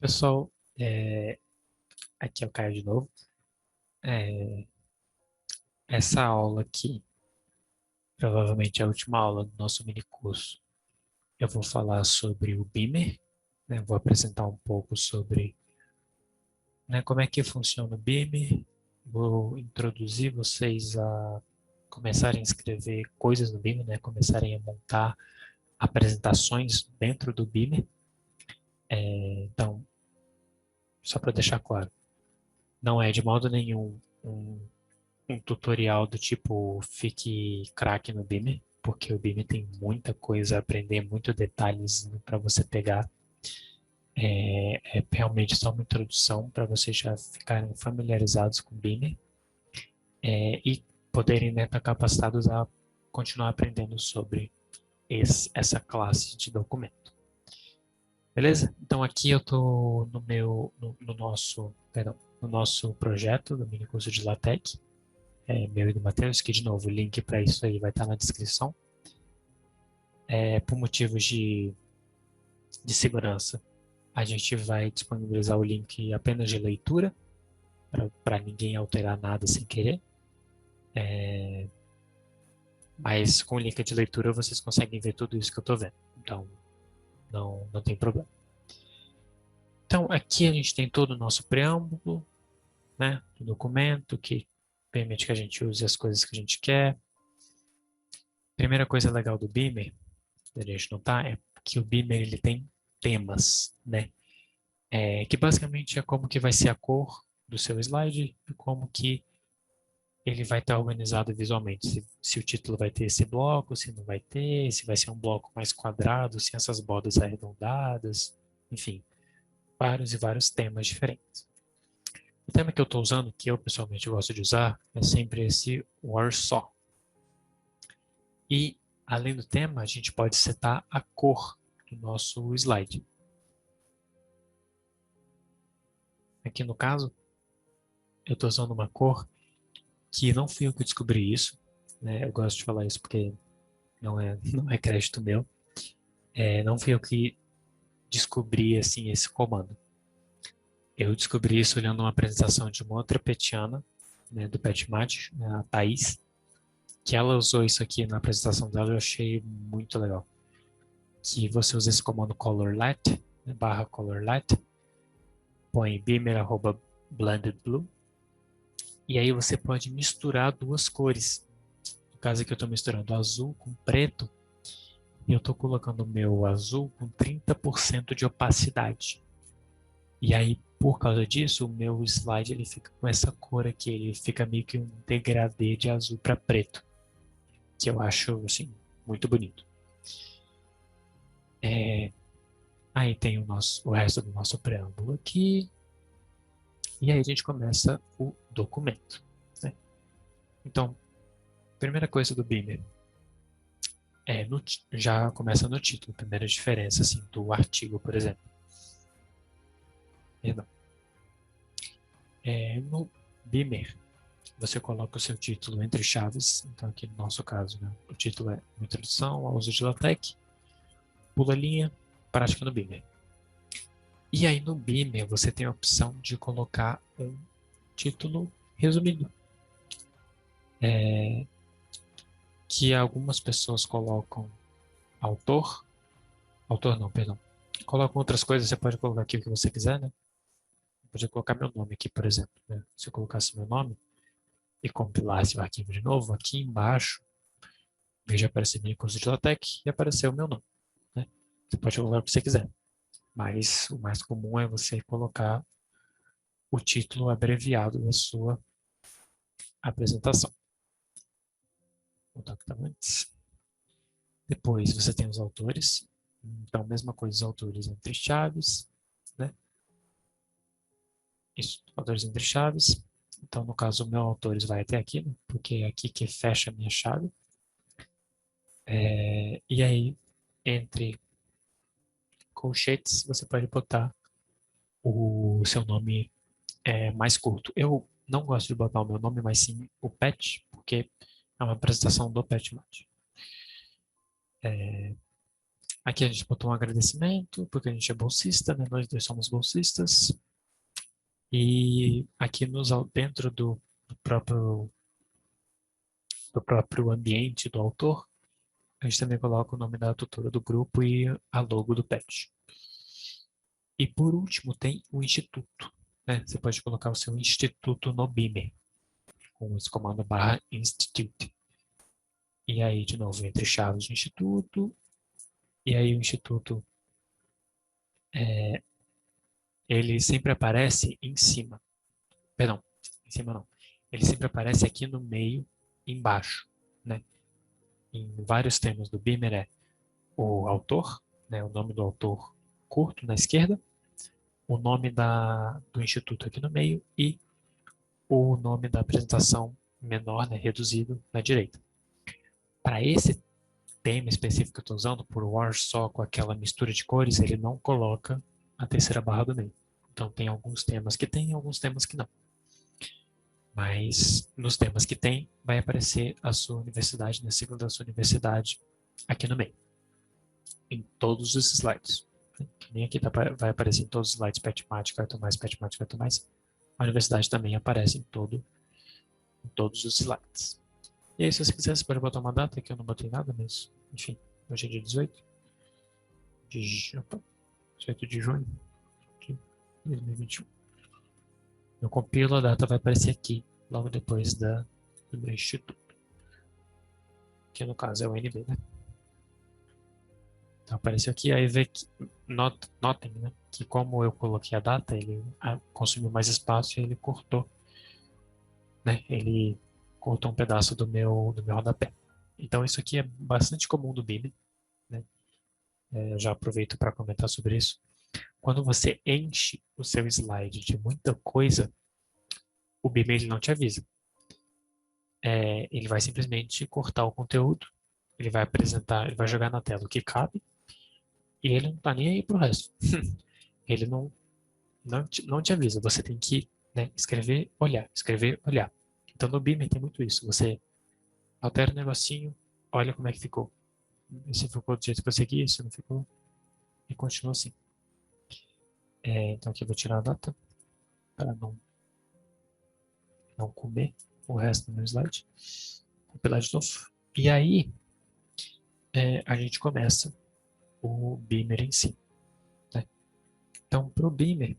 Pessoal, aqui é o Caio de novo. É, Essa aula aqui, provavelmente é a última aula do nosso mini curso. Eu vou falar sobre o Beamer, né? Vou apresentar um pouco sobre, né, como é que funciona o Beamer. Vou introduzir vocês a começarem a escrever coisas no Beamer, né? Começarem a montar apresentações dentro do Beamer. Então, só para deixar claro, não é de modo nenhum um tutorial do tipo fique craque no Beamer, porque o Beamer tem muita coisa a aprender, muito detalhes para você pegar. É realmente só uma introdução para vocês já ficarem familiarizados com o Beamer e poderem, né, estar capacitados a continuar aprendendo sobre essa classe de documento. Beleza? Então aqui eu estou no nosso, perdão, no nosso projeto do mini curso de LaTeX, meu e do Matheus, que de novo o link para isso aí vai estar na descrição. Por motivos de segurança, a gente vai disponibilizar o link apenas de leitura, para ninguém alterar nada sem querer. Mas com o link de leitura vocês conseguem ver tudo isso que eu estou vendo. Então, não tem problema. Então, aqui a gente tem todo o nosso preâmbulo, né, do documento, que permite que a gente use as coisas que a gente quer. Primeira coisa legal do Beamer, da gente notar, é que o Beamer ele tem temas, né? Que basicamente é como que vai ser a cor do seu slide e como que ele vai estar organizado visualmente. Se o título vai ter esse bloco, se não vai ter, se vai ser um bloco mais quadrado, se essas bordas arredondadas, enfim, vários e vários temas diferentes. O tema que eu estou usando, que eu pessoalmente gosto de usar, é sempre esse Warsaw. E, além do tema, a gente pode setar a cor do nosso slide. Aqui no caso, eu estou usando uma cor que não fui eu que descobri isso, né? Eu gosto de falar isso porque não é crédito meu. Não fui eu que descobri assim esse comando. Eu descobri isso olhando uma apresentação de uma outra petiana, né, do PetMat, né, a Thaís, que ela usou isso aqui na apresentação dela e eu achei muito legal. Que você usa esse comando colorlet, né, /colorlet, põe beamer@blendedblue, e aí você pode misturar duas cores. No caso aqui eu estou misturando azul com preto, e eu estou colocando o meu azul com 30% de opacidade. E aí, por causa disso, o meu slide ele fica com essa cor aqui, ele fica meio que um degradê de azul para preto, que eu acho, assim, muito bonito. Aí tem o resto do nosso preâmbulo aqui, e aí a gente começa o documento, né? Então, primeira coisa do Beamer, já começa no título, primeira diferença, assim, do artigo, por exemplo. Perdão. No Beamer, você coloca o seu título entre chaves. Então, aqui no nosso caso, né, o título é uma introdução ao uso de LaTeX, pula linha, prática no Beamer. E aí no Beamer você tem a opção de colocar um título resumido, que algumas pessoas colocam autor não, perdão, colocam outras coisas, você pode colocar aqui o que você quiser, né? Pode colocar meu nome aqui, por exemplo, né? Se eu colocasse meu nome e compilasse o arquivo de novo, aqui embaixo, veja aparecer meu curso de LaTeX e apareceu o meu nome, né? Você pode colocar o que você quiser, mas o mais comum é você colocar o título abreviado da sua apresentação. Vou botar o que estava antes. Depois você tem os autores. Então, mesma coisa, os autores entre chaves, né? Isso, autores entre chaves. Então, no caso, o meu autores vai até aqui, né? Porque é aqui que fecha a minha chave. E aí, entre colchetes, você pode botar o seu nome mais curto. Eu não gosto de botar o meu nome, mas sim o Pet, porque é uma apresentação do PetMat. Aqui a gente botou um agradecimento, porque a gente é bolsista, né? Nós dois somos bolsistas. E aqui dentro do próprio ambiente do autor, a gente também coloca o nome da tutora do grupo e a logo do pet. E por último tem o instituto, né? Você pode colocar o seu instituto no Beamer, com esse comando /institute. E aí, de novo, entre chaves do instituto, e aí o instituto, ele sempre aparece em cima. Perdão, em cima não. Ele sempre aparece aqui no meio, embaixo, né? Em vários temas do Beamer é o autor, né? O nome do autor curto na esquerda, o nome do instituto aqui no meio e o nome da apresentação menor, né? Reduzido na direita. Para esse tema específico que eu estou usando, por Warsaw com aquela mistura de cores, ele não coloca a terceira barra do meio. Então tem alguns temas que tem e alguns temas que não. Mas nos temas que tem, vai aparecer a sua universidade, na sigla da sua universidade, aqui no meio. Em todos os slides. Nem aqui vai aparecer em todos os slides Petmática, Petmática. A universidade também aparece em todos os slides. E aí, se você quiser, você pode botar uma data, que eu não botei nada, mas, enfim, hoje é dia 18 de junho de 2021. Eu compilo, a data vai aparecer aqui, logo depois do meu instituto. Que no caso é o NB, né? Então apareceu aqui, aí vê que, notem, né, que como eu coloquei a data, ele consumiu mais espaço e ele cortou, né? Ele cortou um pedaço do meu rodapé. Então isso aqui é bastante comum do Beamer, né? Eu já aproveito para comentar sobre isso. Quando você enche o seu slide de muita coisa, o Beamer ele não te avisa. Ele vai simplesmente cortar o conteúdo, ele vai apresentar, ele vai jogar na tela o que cabe, e ele não tá nem aí pro resto. Ele não te avisa, você tem que, né, escrever, olhar. Então no Beamer tem muito isso, você altera o negocinho, olha como é que ficou. Se ficou do jeito que você quis, se não ficou, e continua assim. Então aqui eu vou tirar a data, para não comer o resto do meu slide. Vou compilar de novo. E aí, a gente começa o Beamer em si, né? Então, para o Beamer,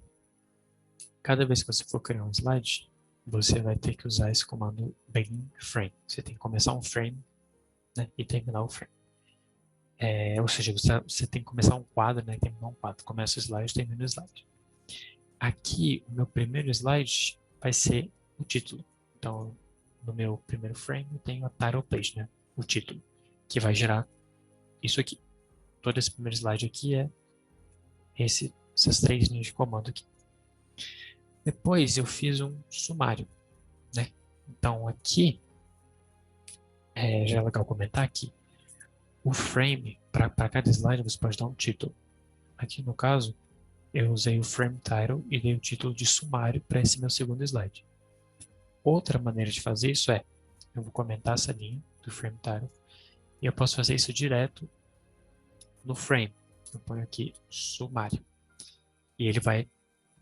cada vez que você for criar um slide, você vai ter que usar esse comando begin frame. Você tem que começar um frame, né, e terminar o frame. Ou seja, você tem que começar um quadro, né, e terminar um quadro. Começa o slide, termina o slide. Aqui, o meu primeiro slide vai ser o título. Então, no meu primeiro frame, eu tenho a title page, né, o título, que vai gerar isso aqui. Todo esse primeiro slide aqui é essas três linhas de comando aqui. Depois eu fiz um sumário, né? Então aqui, já é legal comentar aqui, o frame, para cada slide você pode dar um título. Aqui no caso, eu usei o frame title e dei o título de sumário para esse meu segundo slide. Outra maneira de fazer isso eu vou comentar essa linha do frame title e eu posso fazer isso direto no frame. Eu ponho aqui sumário e ele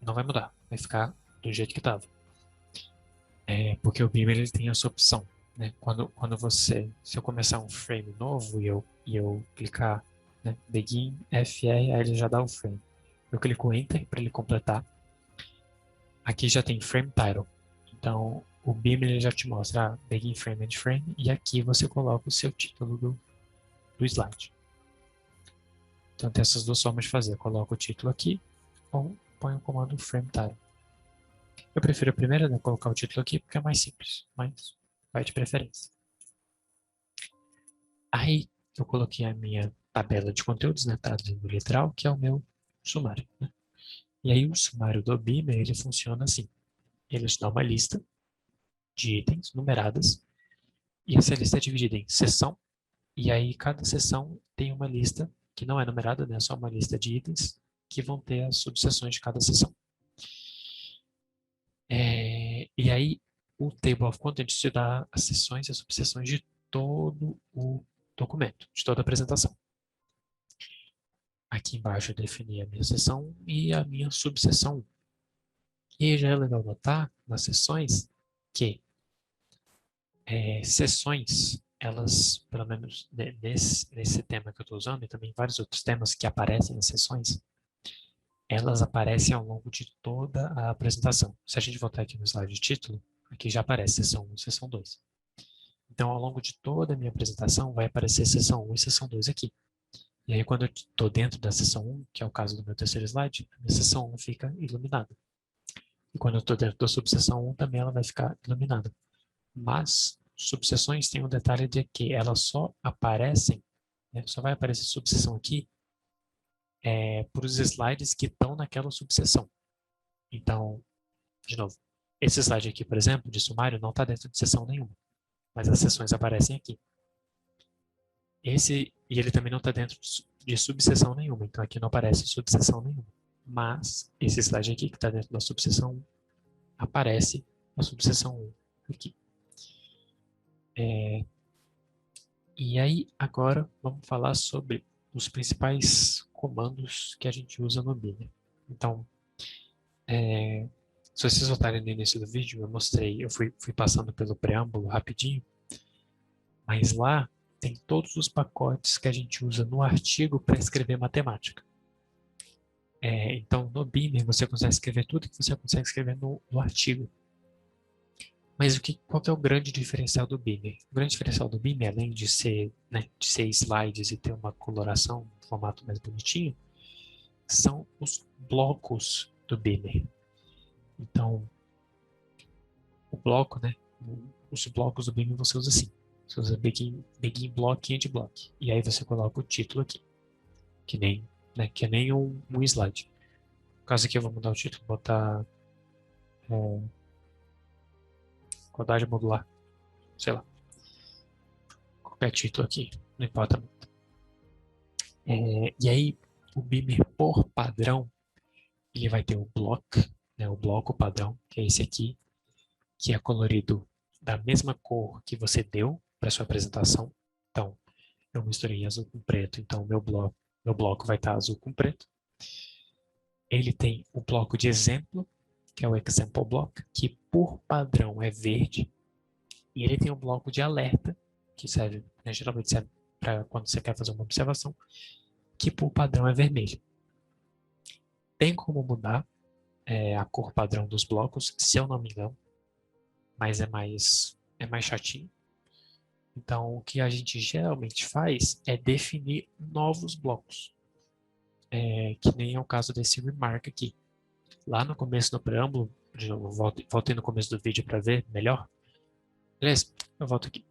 não vai mudar, vai ficar do jeito que estava. Porque o Beamer ele tem essa opção, né? Se eu começar um frame novo e eu clicar, né, begin FR, aí ele já dá o frame. Eu clico Enter para ele completar. Aqui já tem frame title. Então o Beamer ele já te mostra begin frame and frame e aqui você coloca o seu título do slide. Então tem essas duas formas de fazer. Coloca o título aqui ou põe o comando frame title. Eu prefiro a primeira, né, colocar o título aqui porque é mais simples, mas vai de preferência. Aí eu coloquei a minha tabela de conteúdos, né, traduzindo literal, que é o meu sumário, né? E aí o sumário do Beamer, ele funciona assim. Ele te dá uma lista de itens numeradas e essa lista é dividida em seção e aí cada seção tem uma lista que não é numerada, né, é só uma lista de itens que vão ter as subseções de cada seção. E aí o Table of Contents te dá as seções e as subseções de todo o documento, de toda a apresentação. Aqui embaixo eu defini a minha seção 1 e a minha subseção 1. E já é legal notar nas seções que seções, elas, pelo menos nesse tema que eu estou usando, e também vários outros temas que aparecem nas seções, elas aparecem ao longo de toda a apresentação. Se a gente voltar aqui no slide de título, aqui já aparece seção 1 e seção 2. Então, ao longo de toda a minha apresentação, vai aparecer seção 1 e seção 2 aqui. E aí, quando eu estou dentro da seção 1, que é o caso do meu terceiro slide, a minha seção 1 fica iluminada. E quando eu estou dentro da subseção 1, também ela vai ficar iluminada. Mas subseções têm um detalhe de que elas só aparecem, né, só vai aparecer subseção aqui por os slides que estão naquela subseção. Então, de novo, esse slide aqui, por exemplo, de sumário, não está dentro de seção nenhuma, mas as seções aparecem aqui. E ele também não está dentro de subseção nenhuma, então aqui não aparece subseção nenhuma. Mas esse slide aqui, que está dentro da subseção 1, aparece a subseção 1 aqui. E aí, agora, vamos falar sobre os principais comandos que a gente usa no Beamer. Então, se vocês voltarem no início do vídeo, eu fui passando pelo preâmbulo rapidinho, mas lá tem todos os pacotes que a gente usa no artigo para escrever matemática. Então, no Beamer, você consegue escrever tudo que você consegue escrever no artigo. Mas qual que é o grande diferencial do Beamer? O grande diferencial do Beamer, além de ser slides e ter uma coloração, um formato mais bonitinho, são os blocos do Beamer. Então, o bloco, né? Os blocos do Beamer você usa assim. Você usa begin block e end block. E aí você coloca o título aqui. Que nem um slide. No caso aqui eu vou mudar o título, botar rodagem modular. Sei lá. Qualquer título aqui. Não importa muito. E aí, o Beamer, por padrão, ele vai ter o block, né, o bloco padrão, que é esse aqui, que é colorido da mesma cor que você deu para sua apresentação. Então, eu misturei azul com preto, então meu bloco vai estar azul com preto. Ele tem o bloco de exemplo, que é o example block, que por padrão é verde. E ele tem o bloco de alerta, que serve, né, geralmente serve para quando você quer fazer uma observação, que por padrão é vermelho. Tem como mudar a cor padrão dos blocos, se eu não me engano, mas é mais chatinho. Então, o que a gente geralmente faz é definir novos blocos, que nem é o caso desse remark aqui. Lá no começo do preâmbulo, de novo, voltei no começo do vídeo para ver melhor. Beleza, eu volto aqui.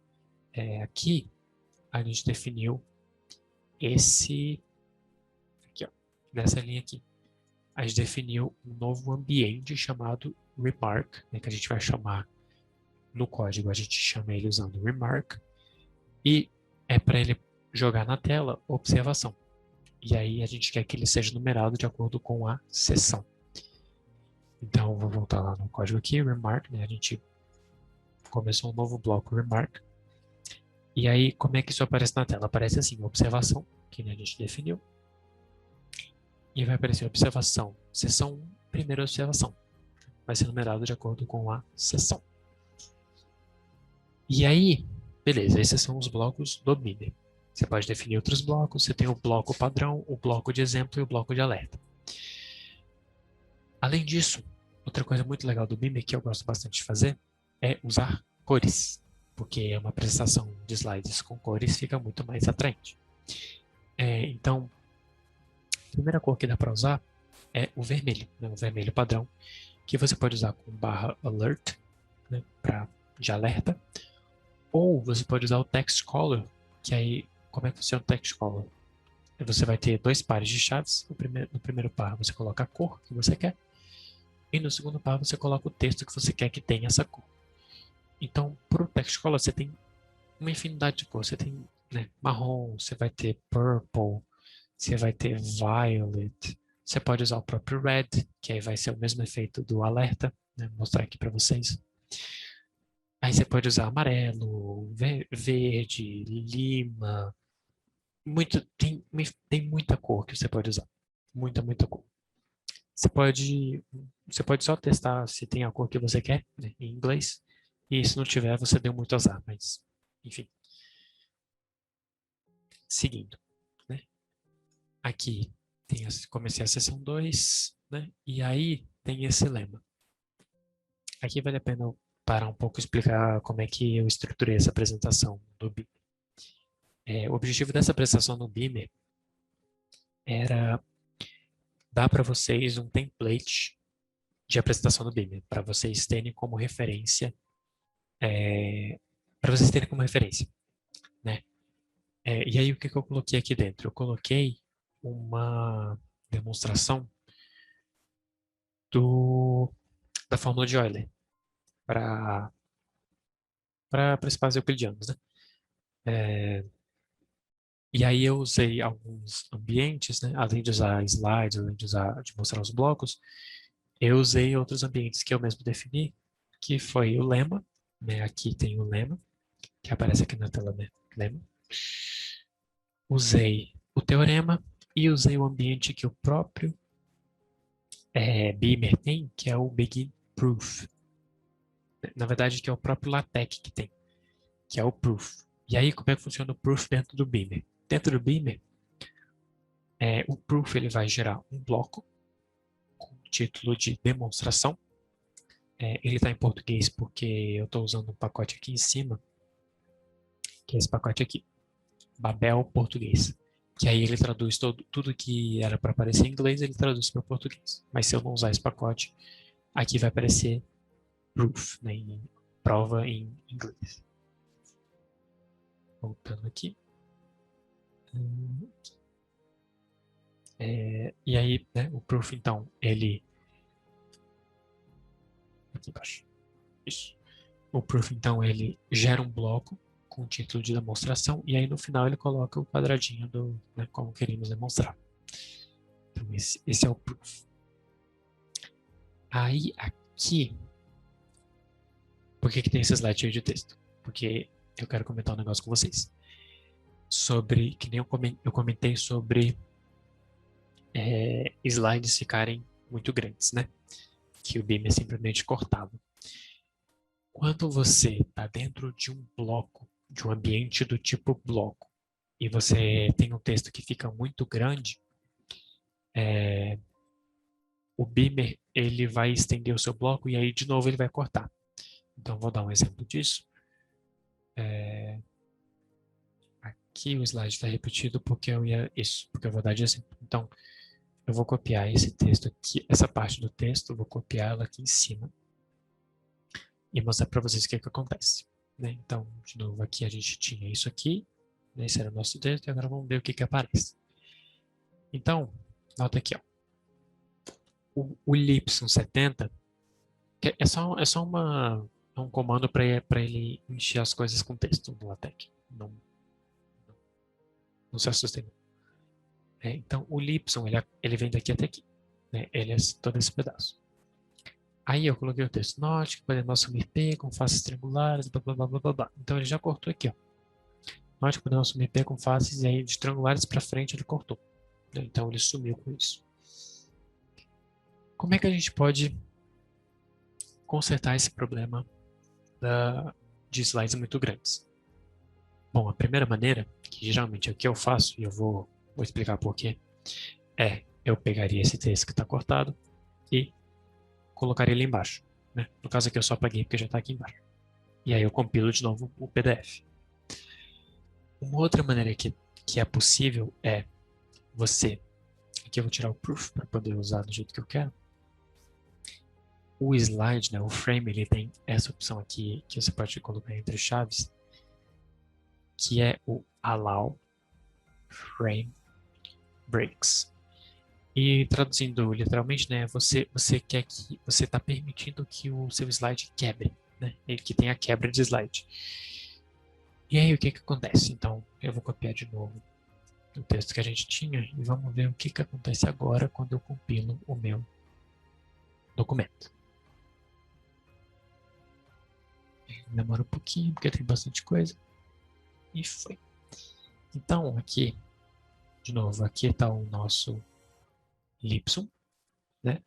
Aqui, a gente definiu esse, aqui, ó, nessa linha aqui. A gente definiu um novo ambiente chamado remark, né, que a gente vai chamar no código, a gente chama ele usando remark, e é para ele jogar na tela observação. E aí a gente quer que ele seja numerado de acordo com a seção. Então, vou voltar lá no código aqui, remark, né? A gente começou um novo bloco remark. E aí, como é que isso aparece na tela? Aparece assim, observação, que a gente definiu. E vai aparecer observação, seção 1, primeira observação. Vai ser numerado de acordo com a seção. E aí, beleza, esses são os blocos do Beamer. Você pode definir outros blocos, você tem o bloco padrão, o bloco de exemplo e o bloco de alerta. Além disso, outra coisa muito legal do Beamer que eu gosto bastante de fazer é usar cores, porque uma apresentação de slides com cores fica muito mais atraente. Então, a primeira cor que dá para usar é o vermelho, né, o vermelho padrão, que você pode usar com /alert, né, de alerta, ou você pode usar o text color, que aí, como é que funciona o text color? Você vai ter dois pares de chaves, no primeiro par você coloca a cor que você quer, e no segundo par você coloca o texto que você quer que tenha essa cor. Então, para o text color você tem uma infinidade de cores, você tem, né, marrom, você vai ter purple, você vai ter violet, você pode usar o próprio red, que aí vai ser o mesmo efeito do alerta, né, vou mostrar aqui para vocês. Aí você pode usar amarelo, verde, lima, Tem muita cor que você pode usar. Muita cor. Você pode, você pode só testar se tem a cor que você quer, né, em inglês. E se não tiver, você deu muito azar. Mas, enfim, seguindo, né? Aqui comecei a sessão 2, né? E aí tem esse lema. Aqui vale a pena eu parar um pouco e explicar como é que eu estruturei essa apresentação do Beamer. O objetivo dessa apresentação no Beamer era dar para vocês um template de apresentação do Beamer, para vocês terem como referência, para vocês terem como referência, né? E aí o que que eu coloquei aqui dentro? Eu coloquei uma demonstração da fórmula de Euler para espaços euclidianos, né? E aí eu usei alguns ambientes, né? Além de usar slides, além de mostrar os blocos, eu usei outros ambientes que eu mesmo defini, que foi o lema, né? Aqui tem o lema, que aparece aqui na tela, né? Lema. Usei o teorema e usei o ambiente que o próprio Beamer tem, que é o Begin Proof. Na verdade, que é o próprio LaTeX que tem, que é o Proof. E aí, como é que funciona o Proof dentro do Beamer? Dentro do Beamer, o Proof ele vai gerar um bloco com o título de demonstração. Ele está em português porque eu estou usando um pacote aqui em cima, que é esse pacote aqui, Babel Português. Que aí ele traduz tudo que era para aparecer em inglês, ele traduz para português. Mas se eu não usar esse pacote, aqui vai aparecer proof, né, em prova em inglês. Voltando aqui. E aí, né, o proof, então, ele... Aqui embaixo. Isso. O proof, então, ele gera um bloco com o título de demonstração e aí no final ele coloca o quadradinho do, né, como queremos demonstrar. Então, esse é o proof. Aí, aqui, por que tem esse slide cheio de texto? Porque eu quero comentar um negócio com vocês. Sobre, que nem eu comentei sobre slides ficarem muito grandes, né? Que o Beamer simplesmente cortava. Quando você está dentro de um bloco, de um ambiente do tipo bloco, e você tem um texto que fica muito grande, o Beamer ele vai estender o seu bloco e aí de novo ele vai cortar. Então vou dar um exemplo disso. Aqui o slide está repetido porque porque eu vou dar de exemplo. Então eu vou copiar esse texto aqui, essa parte do texto, vou copiar ela aqui em cima e mostrar para vocês o que acontece. Né? Então, de novo, aqui a gente tinha isso aqui, né? Esse era o nosso texto, e agora vamos ver o que aparece. Então, nota aqui, ó. O ly70 é um comando para ele encher as coisas com texto no LaTeX. Não se assustem. Então, o ly, ele vem daqui até aqui. Né? Ele é todo esse pedaço. Aí eu coloquei o texto, note que podemos assumir P com faces triangulares, blá, blá, blá, blá, blá, blá. Então ele já cortou aqui, ó. Note que podemos assumir P com faces, e aí de triangulares para frente ele cortou. Então ele sumiu com isso. Como é que a gente pode consertar esse problema de slides muito grandes? Bom, a primeira maneira, que geralmente é o que eu faço, e eu vou explicar por quê, eu pegaria esse texto que está cortado e colocaria ele embaixo. Né? No caso aqui eu só apaguei porque já está aqui embaixo. E aí eu compilo de novo o PDF. Uma outra maneira que é possível é você... Aqui eu vou tirar o proof para poder usar do jeito que eu quero. O slide, né, o frame, ele tem essa opção aqui que você pode colocar entre chaves, que é o Allow Frame Breaks. E traduzindo literalmente, né, você quer que você está permitindo que o seu slide quebre, né, que tenha quebra de slide. E aí o que acontece? Então eu vou copiar de novo o texto que a gente tinha e vamos ver o que acontece agora quando eu compilo o meu documento. Demora um pouquinho porque tem bastante coisa. E foi. Então aqui de novo, aqui está o nosso Lipsum, né?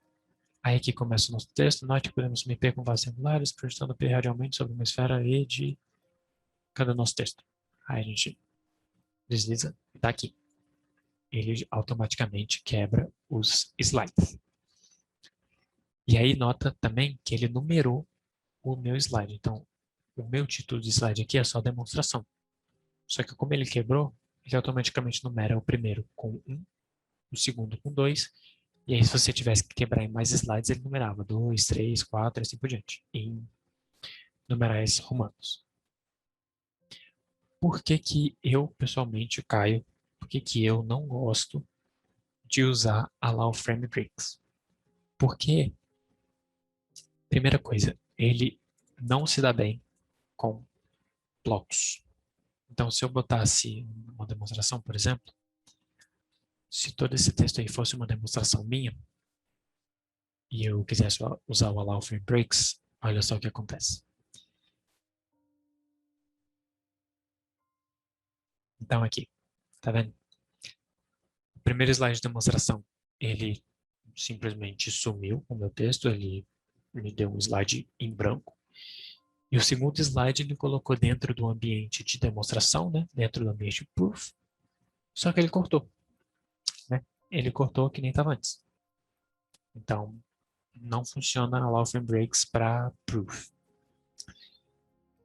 Aí aqui começa o nosso texto. Note que podemos subir P com bases angulares, projetando P radialmente sobre uma esfera E de... Cadê o nosso texto? Aí a gente desliza e está aqui. Ele automaticamente quebra os slides. E aí nota também que ele numerou o meu slide. Então, o meu título de slide aqui é só demonstração. Só que como ele quebrou, ele automaticamente numera o primeiro com 1, o segundo com 2, e aí se você tivesse que quebrar em mais slides, ele numerava 2, 3, 4 e assim por diante, em numerais romanos. Por que que eu, pessoalmente, Caio, por que que eu não gosto de usar Allow Frame Breaks? Porque, primeira coisa, ele não se dá bem com blocos. Então, se eu botasse uma demonstração, por exemplo, se todo esse texto aí fosse uma demonstração minha, e eu quisesse usar o Allow Frame Breaks, olha só o que acontece. Então, aqui, tá vendo? O primeiro slide de demonstração, ele simplesmente sumiu o meu texto, ele me deu um slide em branco. E o segundo slide ele colocou dentro do ambiente de demonstração, né? Dentro do ambiente proof, só que ele cortou, né? Ele cortou que nem estava antes. Então, não funciona Allow Frame Breaks para proof.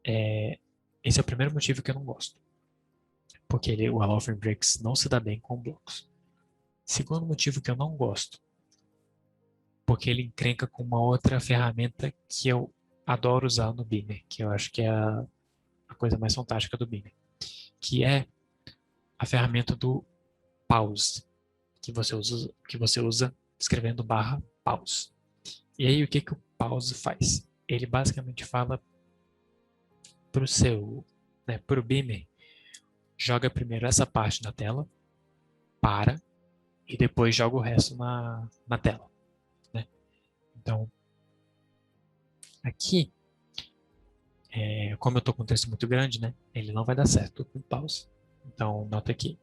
Esse é o primeiro motivo que eu não gosto. Porque o Allow Frame Breaks não se dá bem com blocos. Segundo motivo que eu não gosto, porque ele encrenca com uma outra ferramenta que eu adoro usar no Beamer, que eu acho que é a coisa mais fantástica do Beamer, que é a ferramenta do pause, que você usa escrevendo /pause. E aí o que que o pause faz? Ele basicamente fala para o seu, né, para o Beamer, joga primeiro essa parte na tela, para, e depois joga o resto na tela, né? Então, aqui, como eu estou com um texto muito grande, né, ele não vai dar certo com pause. Então, nota aqui,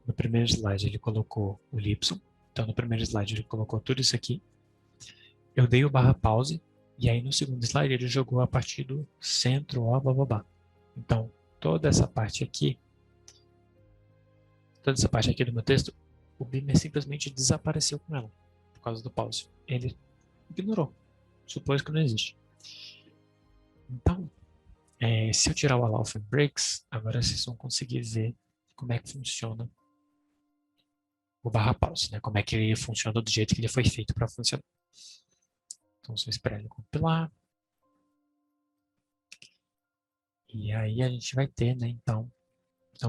no primeiro slide ele colocou o Lipsum, então no primeiro slide ele colocou tudo isso aqui. Eu dei o /pause, e aí no segundo slide ele jogou a partir do centro, ó, blá, blá, blá. Então, toda essa parte aqui do meu texto, o Beamer simplesmente desapareceu com ela, por causa do pause. Ele ignorou, supôs que não existe. Então, se eu tirar o Allow Frame Breaks, agora vocês vão conseguir ver como é que funciona o /pause, né? Como é que ele funciona do jeito que ele foi feito para funcionar. Então, só esperar ele compilar. E aí a gente vai ter, né, então,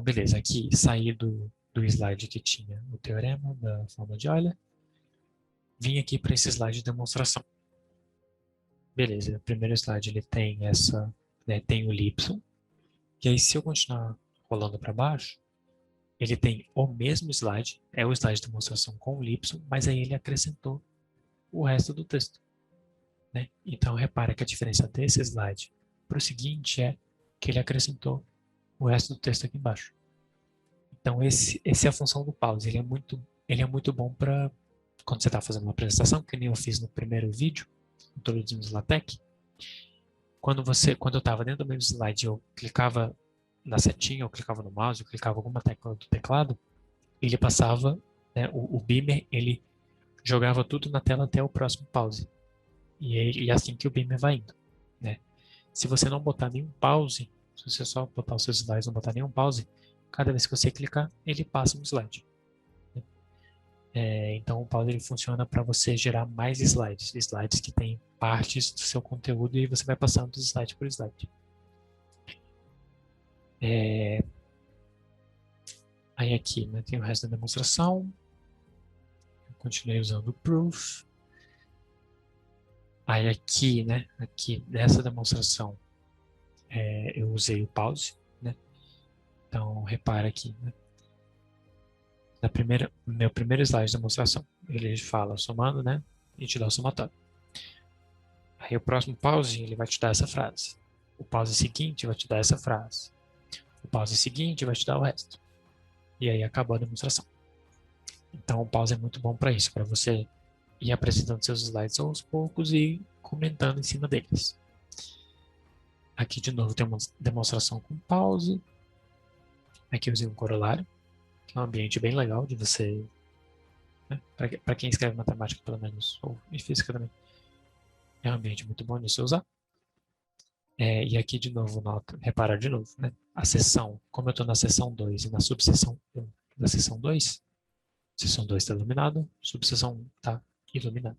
beleza, aqui saí do slide que tinha o teorema da forma de Euler, vim aqui para esse slide de demonstração. Beleza, o primeiro slide ele tem essa, né, tem o Lipsum, e aí se eu continuar rolando para baixo, ele tem o mesmo slide, é o slide de demonstração com o Lipsum, mas aí ele acrescentou o resto do texto, né? Então repara que a diferença desse slide para o seguinte é que ele acrescentou o resto do texto aqui embaixo. Então, esse é a função do pause. Ele é muito bom para quando você está fazendo uma apresentação, que nem eu fiz no primeiro vídeo, introduzindo o LaTeX. Quando eu estava dentro do meu slide, eu clicava na setinha, eu clicava no mouse, eu clicava alguma tecla do teclado, ele passava, né, o Beamer, ele jogava tudo na tela até o próximo pause. E é assim que o Beamer vai indo, né? Se você não botar nenhum pause, se você só botar os seus slides e não botar nenhum pause, cada vez que você clicar, ele passa um slide. Então o pause ele funciona para você gerar mais slides que têm partes do seu conteúdo e você vai passando de slide por slide. Aí aqui, né, tem o resto da demonstração. Eu continuei usando o proof. Aí aqui, né, aqui nessa demonstração, eu usei o pause, né? Então repara aqui, né? Meu primeiro slide de demonstração, ele fala somando, né? E te dá o somatório. Aí o próximo pause, ele vai te dar essa frase. O pause seguinte vai te dar essa frase. O pause seguinte vai te dar o resto. E aí acabou a demonstração. Então, o pause é muito bom para isso, para você ir apresentando seus slides aos poucos e comentando em cima deles. Aqui, de novo, tem uma demonstração com pause. Aqui eu usei um corolário, que é um ambiente bem legal de você, né? Para quem escreve matemática, pelo menos, ou em física também, é um ambiente muito bom de se usar. E aqui, de novo, nota, repara de novo, né? A seção, como eu estou na seção 2 e na subseção 1 da seção 2, seção 2 está iluminada, subseção 1 está iluminada.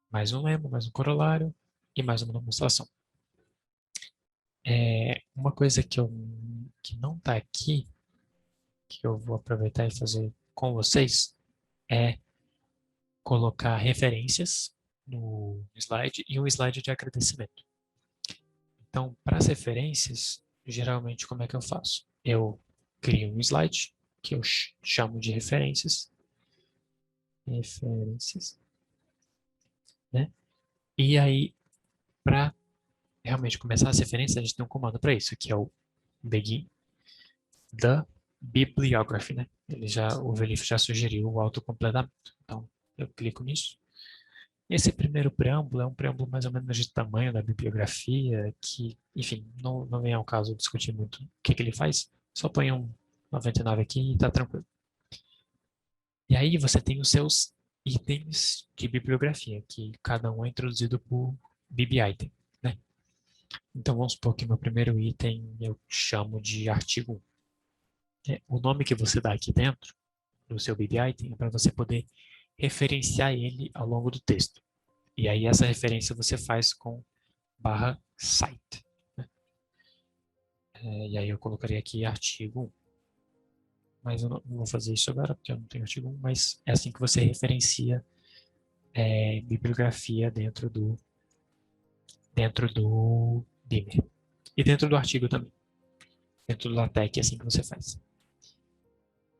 Mais um lema, mais um corolário e mais uma demonstração. Uma coisa que não está aqui, que eu vou aproveitar e fazer com vocês, é colocar referências no slide e um slide de agradecimento. Então, para as referências, geralmente como é que eu faço? Eu crio um slide que eu chamo de referências, né? E aí, para realmente começar as referências, a gente tem um comando para isso, que é o begin the bibliography, né? O Velif já sugeriu o autocompletamento. Então, eu clico nisso. Esse primeiro preâmbulo é um preâmbulo mais ou menos de tamanho da bibliografia, que, enfim, não vem ao caso discutir muito o que ele faz. Só põe um 99 aqui e está tranquilo. E aí você tem os seus itens de bibliografia, que cada um é introduzido por bibitem, né? Então vamos supor que meu primeiro item eu chamo de artigo 1. O nome que você dá aqui dentro do seu bibitem é para você poder referenciar ele ao longo do texto. E aí essa referência você faz com /cite. Né? E aí eu colocaria aqui artigo 1. Mas eu não vou fazer isso agora, porque eu não tenho artigo 1, mas é assim que você referencia bibliografia dentro do Beamer. E dentro do artigo também. Dentro do LaTeX é assim que você faz.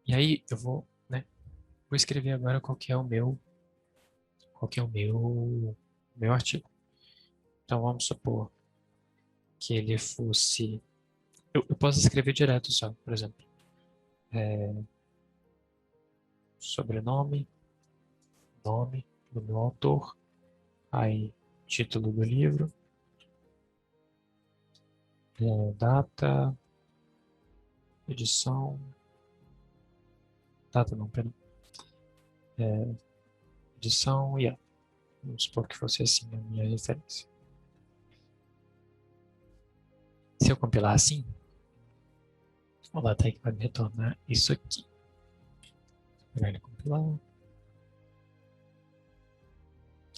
E aí eu vou escrever agora qual que é o meu artigo. Então vamos supor que ele fosse... Eu posso escrever direto só, por exemplo. Sobrenome, nome do meu autor, aí título do livro, data, edição, data não, perdão, edição e vamos supor que fosse assim a minha referência. Se eu compilar assim, o LaTeX vai me retornar isso aqui. Vai compilar,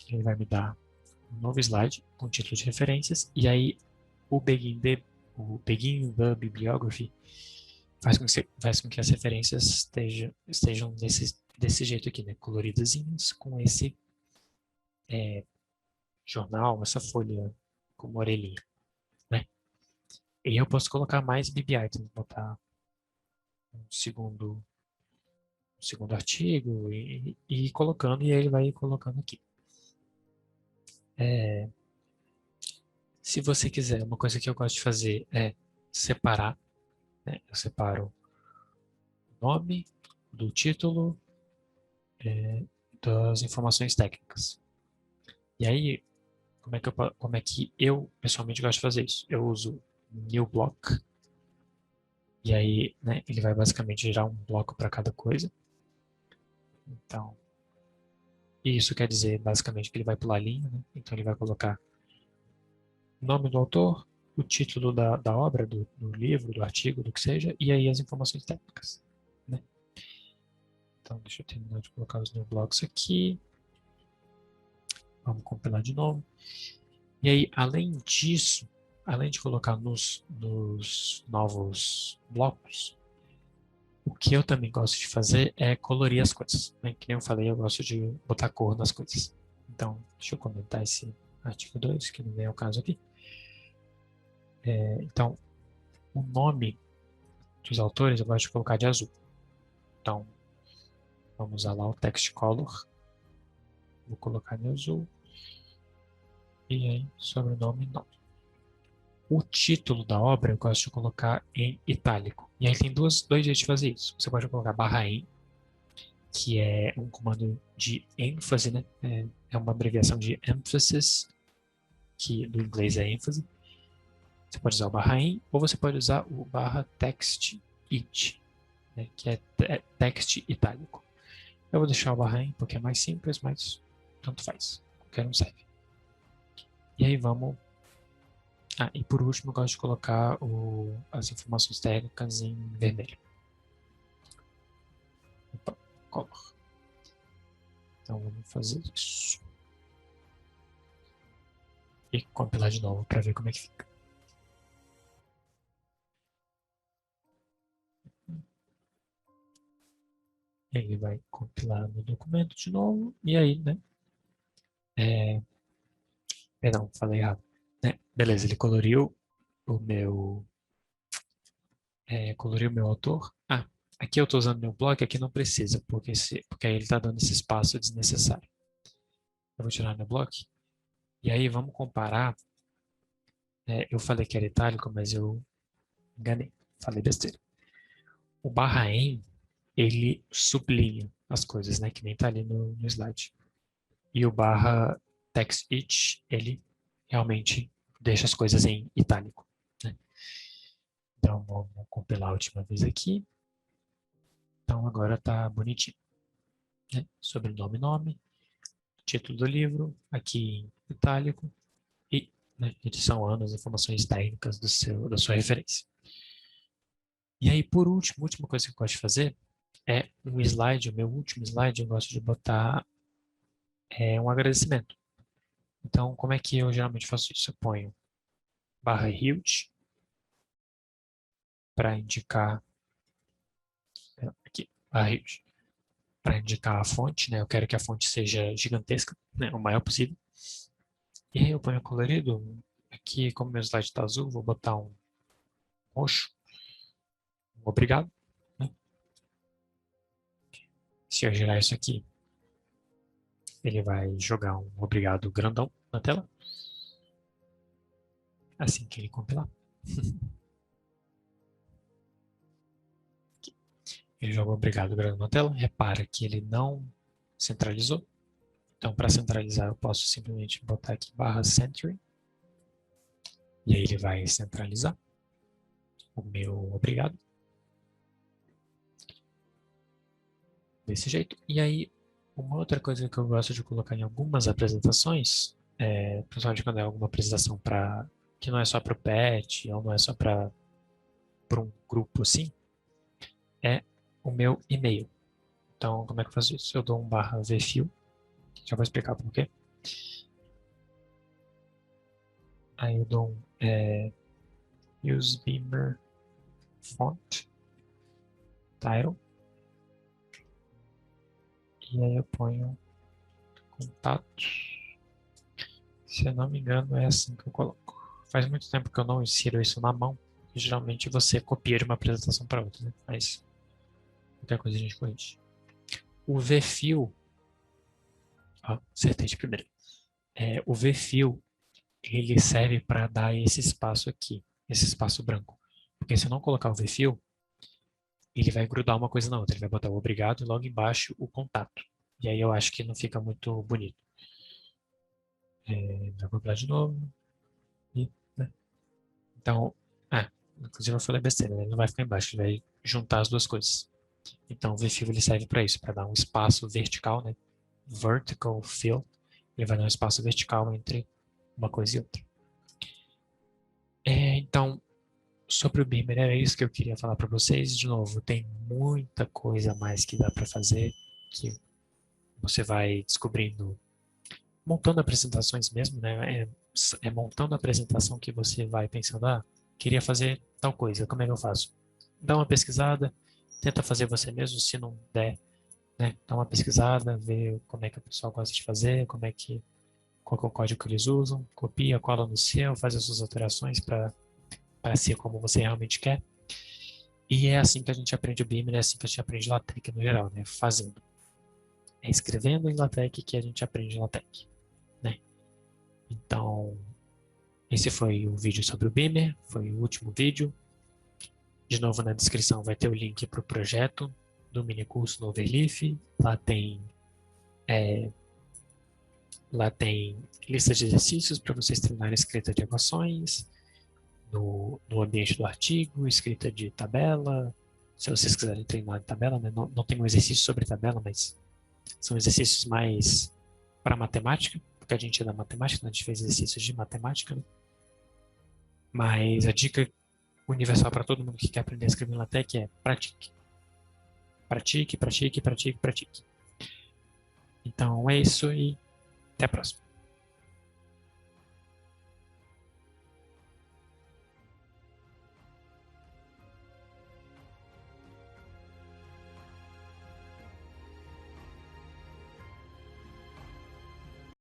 ele vai me dar um novo slide com título de referências e aí o begin the bibliography faz com que as referências estejam desse jeito aqui, né? Coloridazinhas, com esse jornal, essa folha com uma orelhinha, né? E eu posso colocar mais BB-items, botar um segundo artigo e ir colocando, e ele vai ir colocando aqui. Se você quiser, uma coisa que eu gosto de fazer é separar, né? Eu separo o nome do título, das informações técnicas. E aí, como é que eu pessoalmente gosto de fazer isso? Eu uso new block, e aí, né, ele vai basicamente gerar um bloco para cada coisa. Então, isso quer dizer basicamente que ele vai pular linha, né? Então ele vai colocar o nome do autor, o título da obra, do livro, do artigo, do que seja, e aí as informações técnicas, né? Então, deixa eu terminar de colocar os new blocks aqui. Vamos compilar de novo. E aí, além disso, além de colocar nos novos blocos, o que eu também gosto de fazer é colorir as coisas. Né? Que nem eu falei, eu gosto de botar cor nas coisas. Então, deixa eu comentar esse artigo 2, que não vem ao caso aqui. Então, o nome dos autores eu gosto de colocar de azul. Então, vamos usar lá o text color. Vou colocar em azul. E aí, sobrenome, nome. O título da obra eu gosto de colocar em itálico. E aí tem dois jeitos de fazer isso. Você pode colocar /em, que é um comando de ênfase, né? É uma abreviação de emphasis, que do inglês é ênfase. Você pode usar o /em ou você pode usar o /text it, né? Que é text itálico. Eu vou deixar o /em porque é mais simples, mas tanto faz. Qualquer um serve. E aí vamos... e por último eu gosto de colocar as informações técnicas em vermelho. Opa, color. Então vamos fazer isso. E compilar de novo para ver como é que fica. Ele vai compilar no documento de novo. E aí, né? Perdão, falei errado. Beleza, ele coloriu o meu... coloriu o meu autor. Aqui eu estou usando meu bloco, aqui não precisa, porque aí ele está dando esse espaço desnecessário. Eu vou tirar meu bloco. E aí vamos comparar. Eu falei que era itálico, mas eu enganei. Falei besteira. O /em, ele sublinha as coisas, né? Que nem tá ali no slide. E o /textIt, ele realmente deixa as coisas em itálico, né? Então, vamos compilar a última vez aqui. Então, agora tá bonitinho, né? Sobrenome, nome, título do livro, aqui em itálico, e, né, edição, anos, informações técnicas da sua referência. E aí, por último, a última coisa que eu gosto de fazer é um slide, o meu último slide, eu gosto de botar um agradecimento. Então, como é que eu geralmente faço isso? Eu ponho /huge para indicar aqui, /huge para indicar a fonte, né? Eu quero que a fonte seja gigantesca, né? O maior possível. E aí eu ponho colorido. Aqui, como meu slide está azul, vou botar um roxo. Obrigado. Né? Se eu girar isso aqui, ele vai jogar um obrigado grandão na tela. Assim que ele compilar. Ele joga obrigado grandão na tela. Repara que ele não centralizou. Então, para centralizar, eu posso simplesmente botar aqui /centering. E aí ele vai centralizar o meu obrigado. Desse jeito. E aí, uma outra coisa que eu gosto de colocar em algumas apresentações, principalmente quando é alguma apresentação que não é só para o PET, ou não é só para um grupo assim, é o meu e-mail. Então, como é que eu faço isso? Eu dou um /vfil, já vou explicar por quê. Aí eu dou use Beamer font title. E aí eu ponho contatos. Se eu não me engano, é assim que eu coloco. Faz muito tempo que eu não insiro isso na mão. E geralmente você copia de uma apresentação para outra, né? Mas qualquer coisa a gente corrige. O vfil, acertei de primeira. O vfil, ele serve para dar esse espaço aqui, esse espaço branco. Porque se eu não colocar o vfil, ele vai grudar uma coisa na outra. Ele vai botar o obrigado e logo embaixo o contato. E aí eu acho que não fica muito bonito. Vou compilar de novo. Né? Então, inclusive eu falei besteira, né? Ele não vai ficar embaixo, ele vai juntar as duas coisas. Então o vfil ele serve para isso, para dar um espaço vertical, né? Vertical fill. Ele vai dar um espaço vertical entre uma coisa e outra. Então, sobre o Beamer, era isso que eu queria falar para vocês. De novo, tem muita coisa a mais que dá para fazer, que você vai descobrindo montando apresentações mesmo, né? É montando a apresentação que você vai pensando, queria fazer tal coisa, como é que eu faço? Dá uma pesquisada, tenta fazer você mesmo, se não der, né? Dá uma pesquisada, vê como é que o pessoal gosta de fazer, qual que é o código que eles usam, copia, cola no seu, faz as suas alterações para ser como você realmente quer. E é assim que a gente aprende o Beamer, é assim que a gente aprende LaTeX no geral, né? Fazendo. É escrevendo em LaTeX que a gente aprende LaTeX, né? Então, esse foi o vídeo sobre o Beamer, foi o último vídeo. De novo, na descrição vai ter o link para o projeto, do minicurso no Overleaf. Lá tem lista de exercícios para vocês treinarem a escrita de equações, no ambiente do artigo, escrita de tabela. Se vocês quiserem treinar de tabela, né? Não tem um exercício sobre tabela, mas são exercícios mais para matemática, porque a gente é da matemática, né? A gente fez exercícios de matemática, né? Mas a dica universal para todo mundo que quer aprender a escrever em LaTeX é pratique. Pratique, pratique, pratique, pratique. Então é isso e até a próxima.